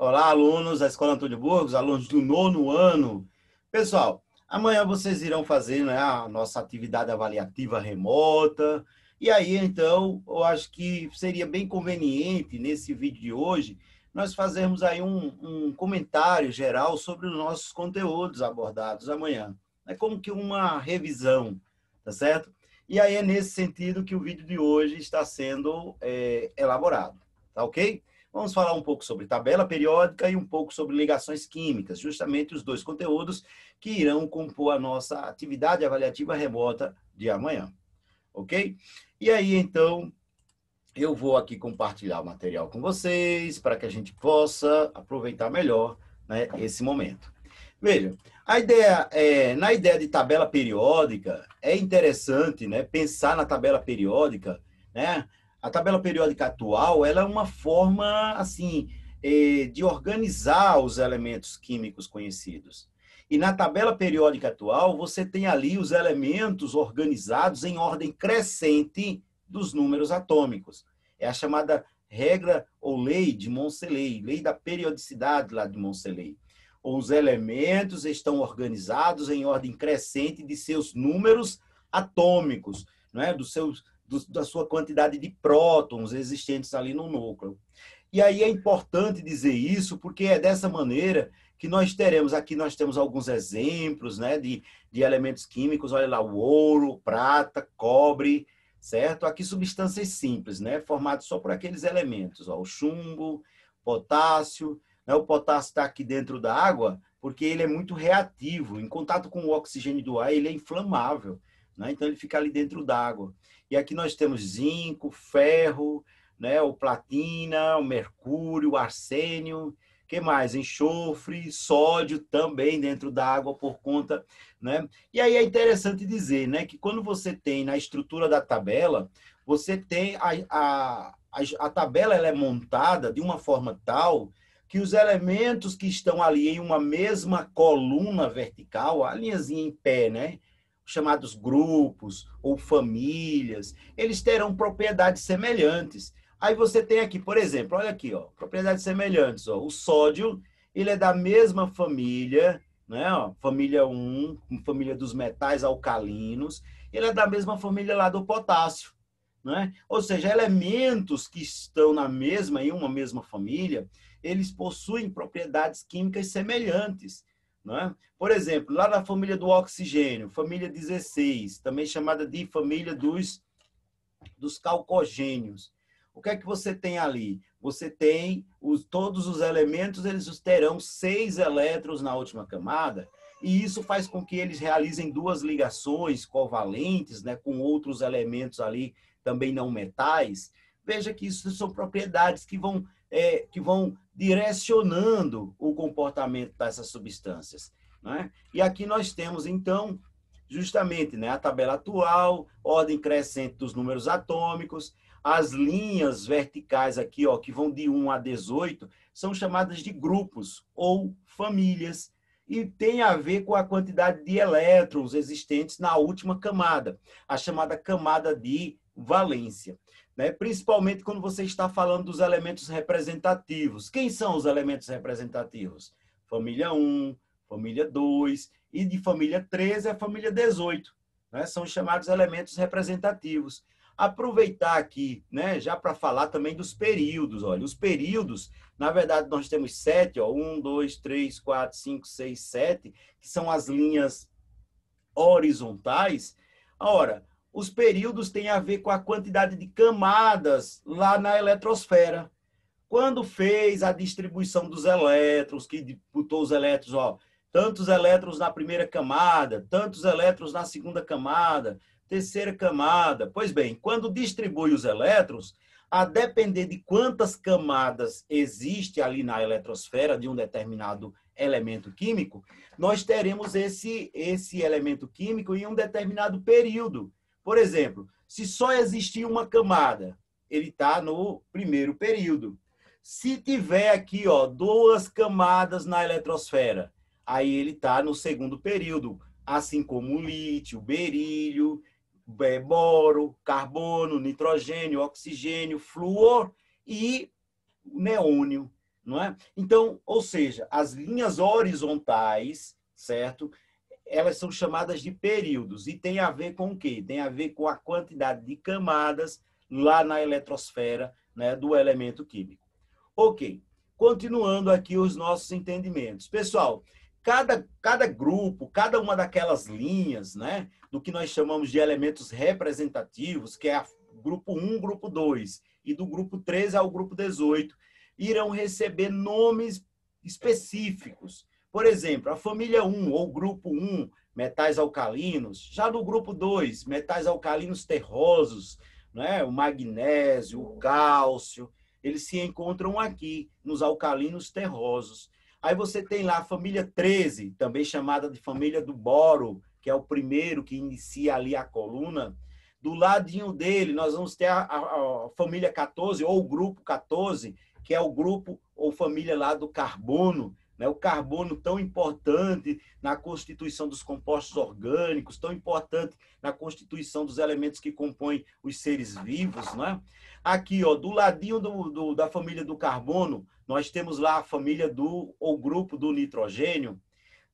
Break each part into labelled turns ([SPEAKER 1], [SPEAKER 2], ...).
[SPEAKER 1] Olá, alunos da Escola Antônio Burgos, alunos do 9º ano. Pessoal, amanhã vocês irão fazer, né, a nossa atividade avaliativa remota. E aí, então, eu acho que seria bem conveniente, nesse vídeo de hoje, nós fazermos aí um comentário geral sobre os nossos conteúdos abordados amanhã. É como que uma revisão, tá certo? E aí é nesse sentido que o vídeo de hoje está sendo elaborado, tá ok? Vamos falar um pouco sobre tabela periódica e um pouco sobre ligações químicas, justamente os dois conteúdos que irão compor a nossa atividade avaliativa remota de amanhã, ok? E aí, então, eu vou aqui compartilhar o material com vocês para que a gente possa aproveitar melhor, né, esse momento. Veja, na ideia de tabela periódica, é interessante, né, pensar na tabela periódica, né? A tabela periódica atual, ela é uma forma, assim, de organizar os elementos químicos conhecidos. E na tabela periódica atual, você tem ali os elementos organizados em ordem crescente dos números atômicos. É a chamada regra ou lei de Montcellet, lei da periodicidade lá de Montcellet. Os elementos estão organizados em ordem crescente de seus números atômicos, né? Da sua quantidade de prótons existentes ali no núcleo. E aí é importante dizer isso, porque é dessa maneira que nós teremos, aqui nós temos alguns exemplos, né, de elementos químicos, olha lá, o ouro, prata, cobre, certo? Aqui substâncias simples, né, formadas só por aqueles elementos, ó, o chumbo, potássio, né, o potássio está aqui dentro da água porque ele é muito reativo, em contato com o oxigênio do ar, ele é inflamável, né, então ele fica ali dentro da água. E aqui nós temos zinco, ferro, né, o platina, o mercúrio, o arsênio, que mais? Enxofre, sódio também dentro da água por conta, né? E aí é interessante dizer, né, que quando você tem na estrutura da tabela, você tem a tabela ela é montada de uma forma tal que os elementos que estão ali em uma mesma coluna vertical, a linhazinha em pé, né, chamados grupos ou famílias, eles terão propriedades semelhantes. Aí você tem aqui, por exemplo, olha aqui, ó, propriedades semelhantes. Ó, o sódio, ele é da mesma família, né? Ó, família 1, família dos metais alcalinos. Ele é da mesma família lá do potássio, né? Ou seja, elementos que estão em uma mesma família, eles possuem propriedades químicas semelhantes, né? Por exemplo, lá na família do oxigênio, família 16, também chamada de família dos calcogênios. O que é que você tem ali? Você tem todos os elementos, eles terão 6 elétrons na última camada, e isso faz com que eles realizem duas ligações covalentes, né, com outros elementos ali, também não metais. Veja que isso são propriedades que vão direcionando o comportamento dessas substâncias, né? E aqui nós temos, então, justamente, né, a tabela atual, ordem crescente dos números atômicos, as linhas verticais aqui, ó, que vão de 1 a 18, são chamadas de grupos ou famílias e tem a ver com a quantidade de elétrons existentes na última camada, a chamada camada de valência, né? Principalmente quando você está falando dos elementos representativos. Quem são os elementos representativos? Família 1, família 2 e de família 13 a família 18, né? São chamados elementos representativos. Aproveitar aqui, né, já para falar também dos períodos. Olha, os períodos, na verdade, nós temos 7, ó, 1, 2, 3, 4, 5, 6, 7, que são as linhas horizontais. Ora, os períodos têm a ver com a quantidade de camadas lá na eletrosfera. Quando fez a distribuição dos elétrons, que botou os elétrons, ó, tantos elétrons na primeira camada, tantos elétrons na segunda camada, terceira camada. Pois bem, quando distribui os elétrons, a depender de quantas camadas existe ali na eletrosfera de um determinado elemento químico, nós teremos esse elemento químico em um determinado período. Por exemplo, se só existir uma camada, ele está no primeiro período. Se tiver aqui, ó, 2 camadas na eletrosfera, aí ele está no segundo período, assim como o lítio, o berílio, boro, carbono, nitrogênio, oxigênio, flúor e neônio. não é? Então, ou seja, as linhas horizontais, certo? Elas são chamadas de períodos e tem a ver com o quê? Tem a ver com a quantidade de camadas lá na eletrosfera, né, do elemento químico. Ok, continuando aqui os nossos entendimentos. Pessoal, cada grupo, cada uma daquelas linhas, né, do que nós chamamos de elementos representativos, que é o grupo 1, grupo 2, e do grupo 13 ao grupo 18, irão receber nomes específicos. Por exemplo, a família 1 ou grupo 1, metais alcalinos. Já no grupo 2, metais alcalinos terrosos, né? O magnésio, o cálcio, eles se encontram aqui, nos alcalinos terrosos. Aí você tem lá a família 13, também chamada de família do boro, que é o primeiro que inicia ali a coluna. Do ladinho dele, nós vamos ter a família 14, ou o grupo 14, que é o grupo ou família lá do carbono, né? O carbono tão importante na constituição dos compostos orgânicos, tão importante na constituição dos elementos que compõem os seres vivos, né? Aqui, ó, do ladinho da família do carbono, nós temos lá a família ou grupo do nitrogênio.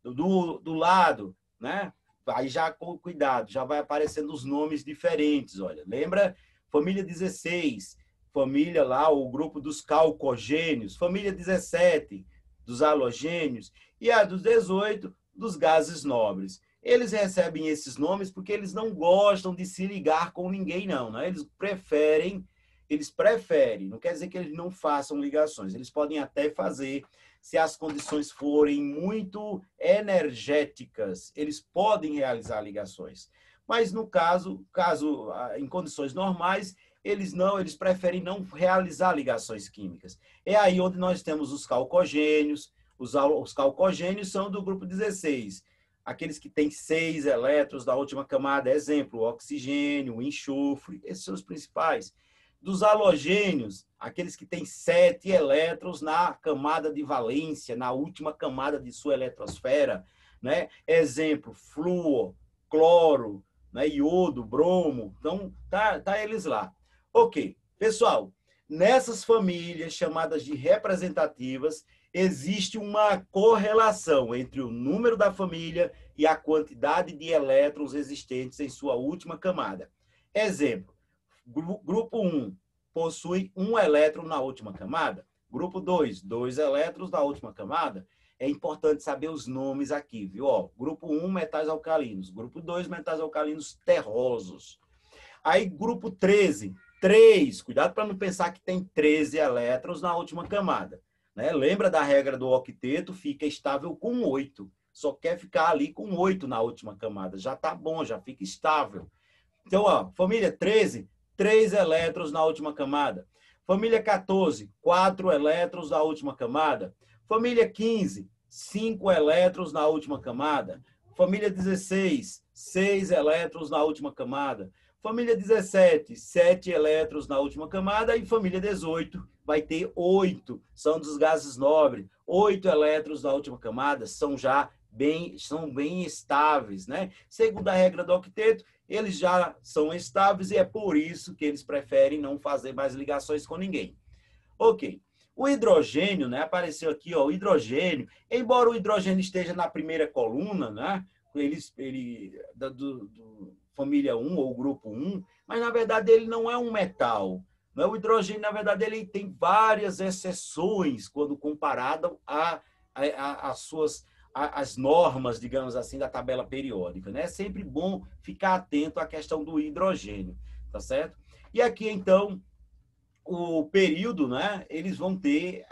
[SPEAKER 1] Do lado, né? Aí já com cuidado, já vai aparecendo os nomes diferentes, olha. Lembra? Família 16, família lá, o grupo dos calcogênios, família 17, dos halogênios, e a dos 18, dos gases nobres. Eles recebem esses nomes porque eles não gostam de se ligar com ninguém, não, né? Eles preferem, não quer dizer que eles não façam ligações, eles podem até fazer, se as condições forem muito energéticas, eles podem realizar ligações. Mas no caso em condições normais, eles preferem não realizar ligações químicas. É aí onde nós temos os calcogênios. Os calcogênios são do grupo 16. Aqueles que têm 6 elétrons da última camada, exemplo, o oxigênio, o enxofre, esses são os principais. Dos halogênios, aqueles que têm 7 elétrons na camada de valência, na última camada de sua eletrosfera, né? Exemplo, flúor, cloro, né? Iodo, bromo. Então, tá eles lá. Ok, pessoal, nessas famílias chamadas de representativas, existe uma correlação entre o número da família e a quantidade de elétrons existentes em sua última camada. Exemplo, grupo 1 possui 1 elétron na última camada. Grupo 2, 2 elétrons na última camada. É importante saber os nomes aqui, viu? Ó, grupo 1, metais alcalinos. Grupo 2, metais alcalinos terrosos. Aí, grupo 13, 3. Cuidado para não pensar que tem 13 elétrons na última camada. Né? Lembra da regra do octeto? Fica estável com 8. Só quer ficar ali com 8 na última camada. Já tá bom, já fica estável. Então, ó, família 13, 3 elétrons na última camada. Família 14, 4 elétrons na última camada. Família 15, 5 elétrons na última camada. Família 16, 6 elétrons na última camada. Família 17, 7 elétrons na última camada. E família 18 vai ter 8, são dos gases nobres. 8 elétrons na última camada são bem estáveis, né? Segundo a regra do octeto, eles já são estáveis e é por isso que eles preferem não fazer mais ligações com ninguém. Ok. O hidrogênio, né? Apareceu aqui, ó, o hidrogênio. Embora o hidrogênio esteja na primeira coluna, né? Família 1 ou grupo 1, mas na verdade ele não é um metal. Né? O hidrogênio, na verdade, ele tem várias exceções quando comparado às normas, digamos assim, da tabela periódica. Né? É sempre bom ficar atento à questão do hidrogênio, tá certo? E aqui, então, o período, né? Eles vão ter,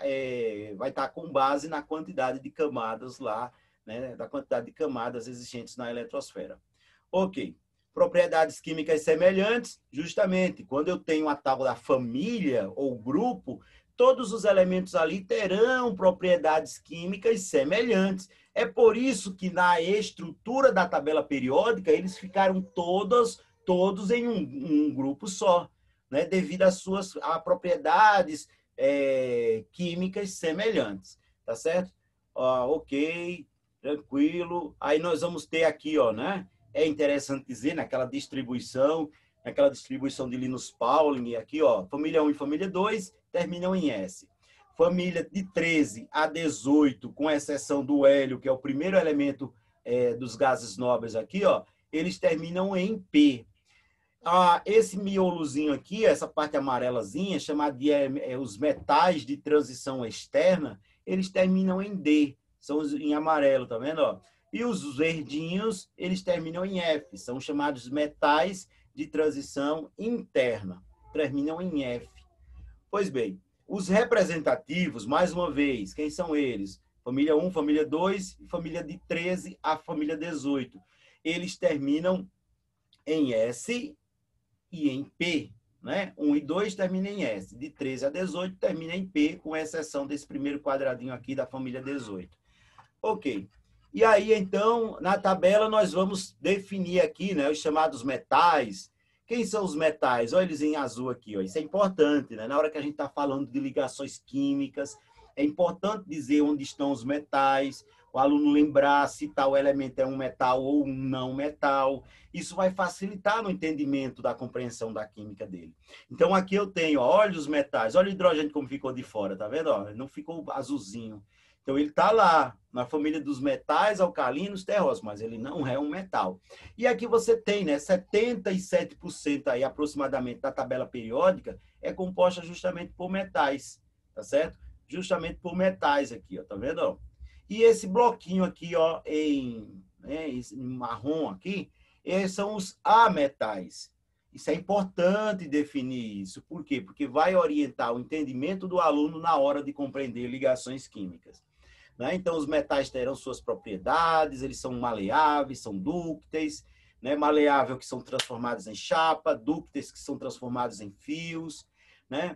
[SPEAKER 1] vai estar com base na quantidade de camadas lá, né? Da quantidade de camadas existentes na eletrosfera. Ok. Propriedades químicas semelhantes, justamente, quando eu tenho a tal da família ou grupo, todos os elementos ali terão propriedades químicas semelhantes. É por isso que na estrutura da tabela periódica, eles ficaram todos em um grupo só, né? Devido às suas propriedades químicas semelhantes, tá certo? Ok, tranquilo. Aí nós vamos ter aqui, ó, né? É interessante dizer, naquela distribuição de Linus Pauling, aqui, ó, família 1 e família 2 terminam em S. família de 13 a 18, com exceção do hélio, que é o primeiro elemento dos gases nobres aqui, ó, eles terminam em P. Esse miolozinho aqui, essa parte amarelazinha, chamada de os metais de transição externa, eles terminam em D, são em amarelo, tá vendo? Ó? E os verdinhos, eles terminam em F, são chamados metais de transição interna, terminam em F. Pois bem, os representativos, mais uma vez, quem são eles? Família 1, família 2, família de 13 a família 18. Eles terminam em S e em P, né? 1 e 2 termina em S. De 13 a 18 termina em P, com exceção desse primeiro quadradinho aqui da família 18. Ok. E aí, então, na tabela, nós vamos definir aqui, né, os chamados metais. Quem são os metais? Olha eles em azul aqui. Ó. Isso é importante, né? Na hora que a gente está falando de ligações químicas, é importante dizer onde estão os metais, o aluno lembrar se tal elemento é um metal ou um não metal. Isso vai facilitar no entendimento da compreensão da química dele. Então, aqui eu tenho, ó, olha os metais, olha o hidrogênio como ficou de fora, tá vendo? Ó, não ficou azulzinho. Então, ele está lá, na família dos metais alcalinos terrosos, mas ele não é um metal. E aqui você tem, né, 77% aí, aproximadamente, da tabela periódica é composta justamente por metais, tá certo? Justamente por metais aqui, ó, tá vendo? Ó? E esse bloquinho aqui, ó, esse marrom aqui, são os ametais. Isso é importante definir isso. Por quê? Porque vai orientar o entendimento do aluno na hora de compreender ligações químicas. Né? Então, os metais terão suas propriedades, eles são maleáveis, são dúcteis, né? Maleável que são transformados em chapa, dúcteis que são transformados em fios, né?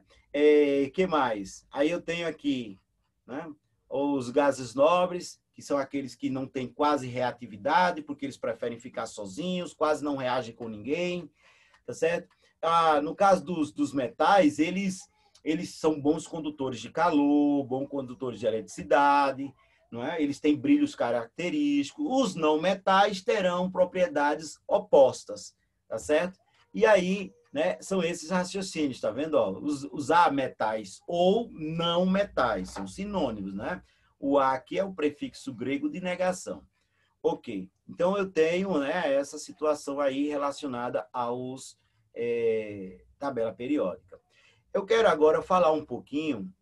[SPEAKER 1] Que mais? Aí eu tenho aqui, né, os gases nobres, que são aqueles que não têm quase reatividade, porque eles preferem ficar sozinhos, quase não reagem com ninguém, tá certo? No caso dos metais, eles são bons condutores de calor, bons condutores de eletricidade, não é? Eles têm brilhos característicos. Os não metais terão propriedades opostas, tá certo? E aí, né, são esses raciocínios, tá vendo? Ó, os ametais ou não metais, são sinônimos, né? O A aqui é o prefixo grego de negação. Ok, então eu tenho, né, essa situação aí relacionada aos tabela periódica. Eu quero agora falar um pouquinho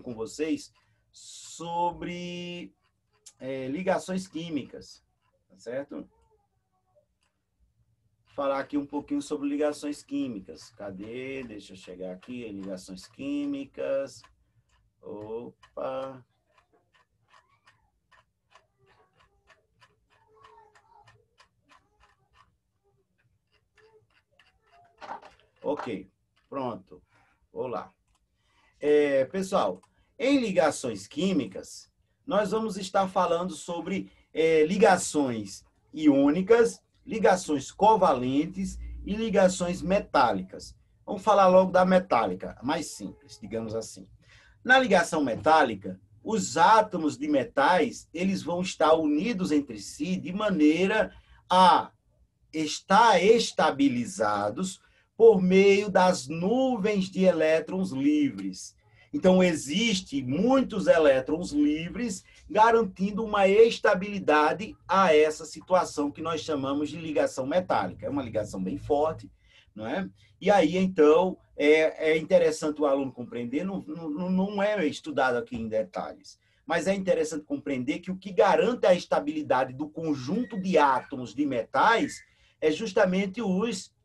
[SPEAKER 1] com vocês sobre ligações químicas, tá certo? Falar aqui um pouquinho sobre ligações químicas. Cadê? Deixa eu chegar aqui, ligações químicas. Opa! Ok, pronto. Vou lá. Pessoal, em ligações químicas, nós vamos estar falando sobre ligações iônicas, ligações covalentes e ligações metálicas. Vamos falar logo da metálica, mais simples, digamos assim. Na ligação metálica, os átomos de metais, eles vão estar unidos entre si de maneira a estar estabilizados por meio das nuvens de elétrons livres. Então, existe muitos elétrons livres, garantindo uma estabilidade a essa situação que nós chamamos de ligação metálica. É uma ligação bem forte, não é? E aí, então, é interessante o aluno compreender, não é estudado aqui em detalhes, mas é interessante compreender que o que garante a estabilidade do conjunto de átomos de metais é justamente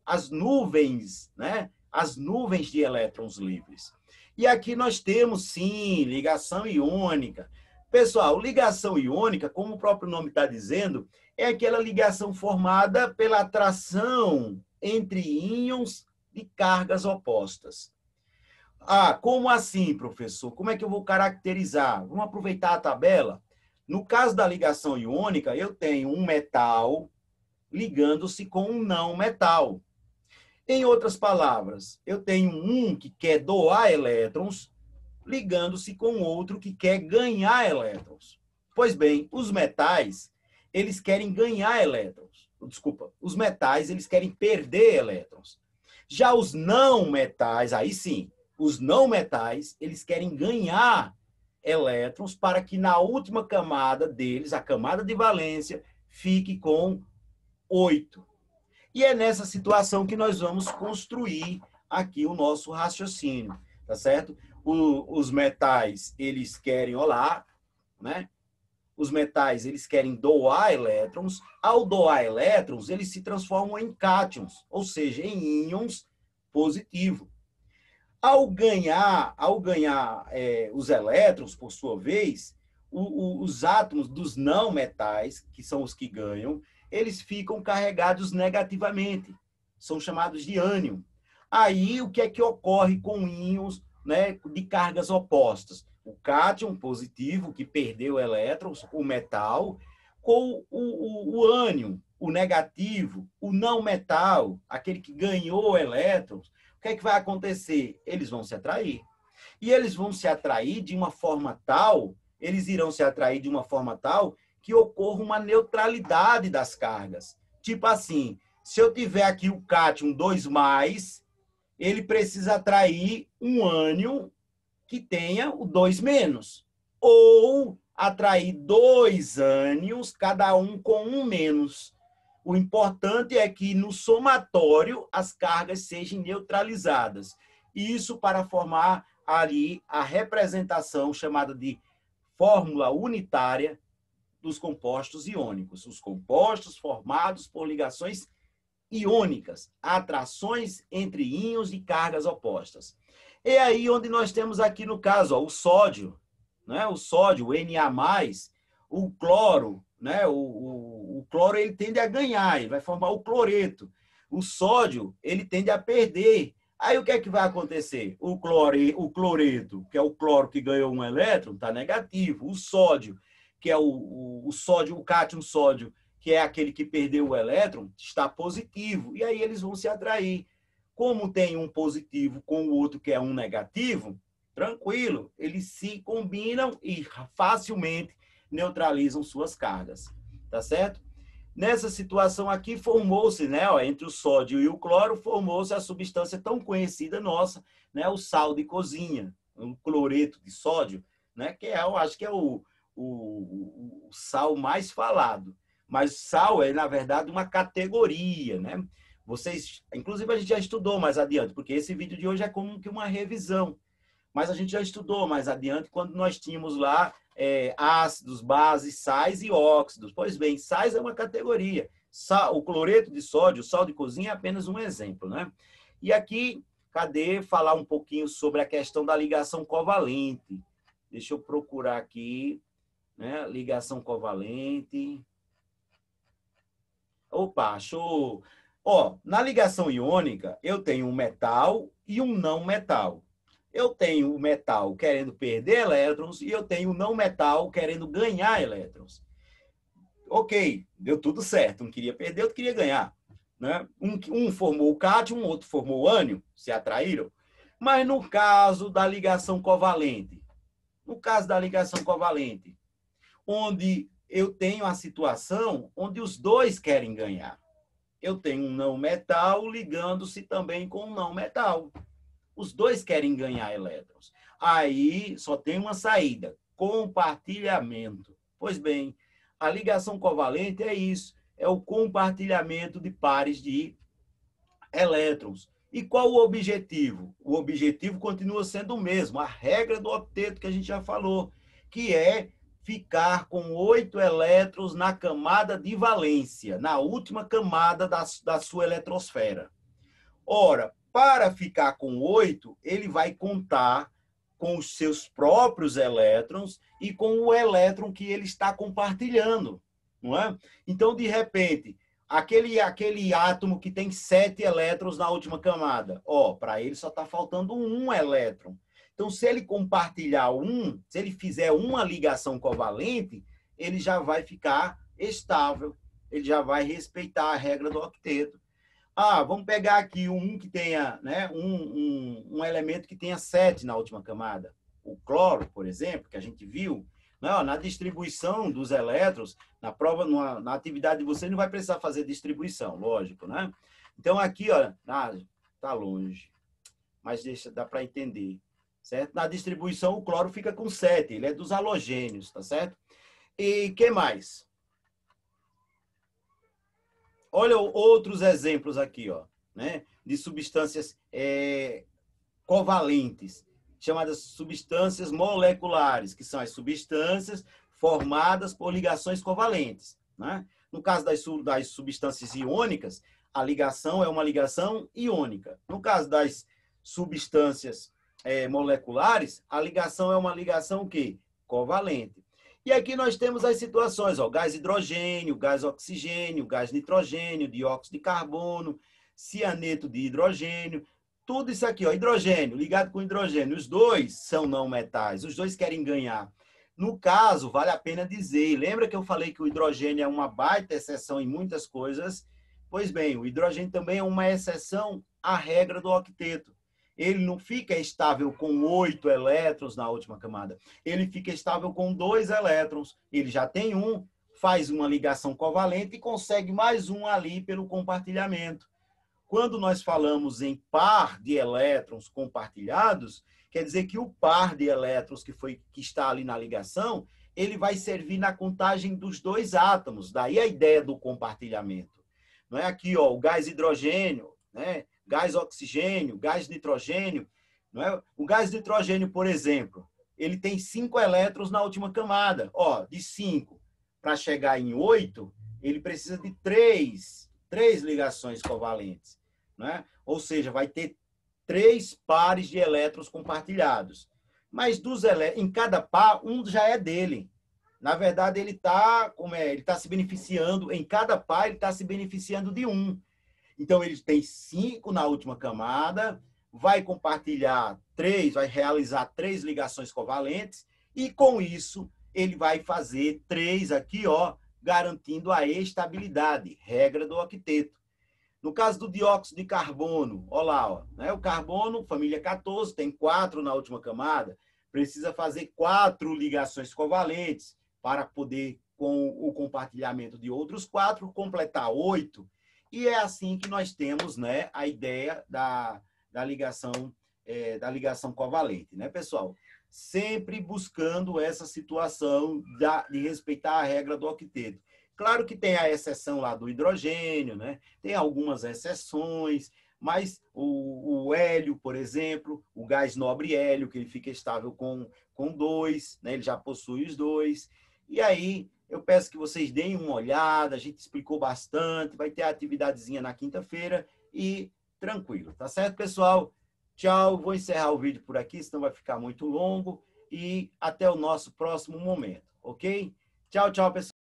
[SPEAKER 1] as nuvens, né? As nuvens de elétrons livres. E aqui nós temos, sim, ligação iônica. Pessoal, ligação iônica, como o próprio nome está dizendo, é aquela ligação formada pela atração entre íons de cargas opostas. Como assim, professor? Como é que eu vou caracterizar? Vamos aproveitar a tabela? No caso da ligação iônica, eu tenho um metal ligando-se com um não metal. Em outras palavras, eu tenho um que quer doar elétrons, ligando-se com outro que quer ganhar elétrons. Pois bem, os metais, eles querem ganhar elétrons. Desculpa, os metais, eles querem perder elétrons. Já os não metais, aí sim, Os não metais, eles querem ganhar elétrons para que na última camada deles, a camada de valência, fique com 8. E é nessa situação que nós vamos construir aqui o nosso raciocínio, tá certo? Os metais, eles querem, olá, né? Os metais, eles querem doar elétrons. Ao doar elétrons, eles se transformam em cátions, ou seja, em íons positivos. Ao ganhar os elétrons, por sua vez, os átomos dos não metais, que são os que ganham, eles ficam carregados negativamente. São chamados de ânion. Aí, o que é que ocorre com íons, né, de cargas opostas? O cátion positivo, que perdeu elétrons, o metal, com o ânion, o negativo, o não metal, aquele que ganhou elétrons. O que é que vai acontecer? Eles vão se atrair. E eles vão se atrair de uma forma tal, eles irão se atrair de uma forma tal que ocorra uma neutralidade das cargas. Tipo assim, se eu tiver aqui o cátion 2+, ele precisa atrair um ânion que tenha o 2-. Ou atrair 2 ânions, cada um com um menos. O importante é que no somatório as cargas sejam neutralizadas. Isso para formar ali a representação chamada de fórmula unitária dos compostos iônicos. Os compostos formados por ligações iônicas, atrações entre íons de cargas opostas. É aí onde nós temos aqui no caso, ó, o sódio, né? O sódio, o Na+, o cloro, né? O cloro ele tende a ganhar, ele vai formar o cloreto. O sódio ele tende a perder. Aí o que é que vai acontecer? O cloreto, que é o cloro que ganhou um elétron, está negativo. O sódio, que é o sódio, o cátion sódio, que é aquele que perdeu o elétron, está positivo. E aí eles vão se atrair. Como tem um positivo com o outro que é um negativo, tranquilo, eles se combinam e facilmente neutralizam suas cargas. Tá certo? Nessa situação aqui, formou-se, né, ó, entre o sódio e o cloro, formou-se a substância tão conhecida nossa, né, o sal de cozinha, o cloreto de sódio, né, que é, eu acho que é o sal mais falado. Mas sal é, na verdade, uma categoria, né? Vocês, inclusive, a gente já estudou mais adiante, porque esse vídeo de hoje é como que uma revisão. Mas a gente já estudou mais adiante quando nós tínhamos lá ácidos, bases, sais e óxidos. Pois bem, sais é uma categoria. O cloreto de sódio, o sal de cozinha é apenas um exemplo, né? E aqui, cadê falar um pouquinho sobre a questão da ligação covalente? Deixa eu procurar aqui, né? Ligação covalente. Opa, achou. Ó, na ligação iônica, eu tenho um metal e um não metal. Eu tenho o metal querendo perder elétrons e eu tenho o não metal querendo ganhar elétrons. Ok, deu tudo certo. Um queria perder, outro queria ganhar. Né? Um formou o cátion, um outro formou o ânion, se atraíram. Mas no caso da ligação covalente, onde eu tenho a situação onde os dois querem ganhar. Eu tenho um não metal ligando-se também com um não metal. Os dois querem ganhar elétrons. Aí só tem uma saída: compartilhamento. Pois bem, a ligação covalente é isso, é o compartilhamento de pares de elétrons. E qual o objetivo? O objetivo continua sendo o mesmo, a regra do octeto que a gente já falou, que é ficar com 8 elétrons na camada de valência, na última camada da sua eletrosfera. Ora, para ficar com 8, ele vai contar com os seus próprios elétrons e com o elétron que ele está compartilhando, não é? Então, de repente, aquele átomo que tem 7 elétrons na última camada, para ele só está faltando um elétron. Então, se ele compartilhar se ele fizer uma ligação covalente, ele já vai ficar estável, ele já vai respeitar a regra do octeto. Vamos pegar aqui um que tenha, né, um elemento que tenha 7 na última camada. O cloro, por exemplo, que a gente viu, na distribuição dos elétrons, na prova, na atividade de vocês, não vai precisar fazer distribuição, lógico, né? Então, aqui, ó, tá longe. mas dá para entender, certo? Na distribuição, o cloro fica com 7, ele é dos halogênios, tá certo? E que mais? Olha outros exemplos aqui, ó, né? De substâncias covalentes, chamadas substâncias moleculares, que são as substâncias formadas por ligações covalentes, né? No caso das substâncias iônicas, a ligação é uma ligação iônica. No caso das substâncias moleculares, a ligação é uma ligação o quê? Covalente. E aqui nós temos as situações, ó, gás hidrogênio, gás oxigênio, gás nitrogênio, dióxido de carbono, cianeto de hidrogênio, tudo isso aqui, ó, hidrogênio, ligado com hidrogênio. Os dois são não metais, os dois querem ganhar. No caso, vale a pena dizer, lembra que eu falei que o hidrogênio é uma baita exceção em muitas coisas? Pois bem, o hidrogênio também é uma exceção à regra do octeto. Ele não fica estável com 8 elétrons na última camada. Ele fica estável com 2 elétrons. Ele já tem um, faz uma ligação covalente e consegue mais um ali pelo compartilhamento. Quando nós falamos em par de elétrons compartilhados, quer dizer que o par de elétrons que está ali na ligação, ele vai servir na contagem dos 2 átomos. Daí a ideia do compartilhamento. Não é aqui, ó, o gás hidrogênio, né? Gás oxigênio, gás nitrogênio. Não é? O gás nitrogênio, por exemplo, ele tem 5 elétrons na última camada. Ó, de 5 para chegar em 8, ele precisa de 3 ligações covalentes. Né? Ou seja, vai ter 3 pares de elétrons compartilhados. Mas em cada par, um já é dele. Na verdade, ele está se beneficiando, em cada par, ele está se beneficiando de um. Então, ele tem 5 na última camada, vai compartilhar 3, vai realizar 3 ligações covalentes, e com isso, ele vai fazer 3 aqui, ó, garantindo a estabilidade, regra do octeto. No caso do dióxido de carbono, olha lá, ó, né? O carbono, família 14, tem 4 na última camada, precisa fazer 4 ligações covalentes para poder, com o compartilhamento de outros 4, completar 8. E é assim que nós temos, né, a ideia da ligação covalente, né, pessoal? Sempre buscando essa situação de respeitar a regra do octeto. Claro que tem a exceção lá do hidrogênio, né? Tem algumas exceções, mas o hélio, por exemplo, o gás nobre hélio, que ele fica estável com 2, né? Ele já possui os 2. E aí, eu peço que vocês deem uma olhada, a gente explicou bastante, vai ter a atividadezinha na quinta-feira e tranquilo, tá certo, pessoal? Tchau, vou encerrar o vídeo por aqui, senão vai ficar muito longo e até o nosso próximo momento, ok? Tchau, tchau, pessoal.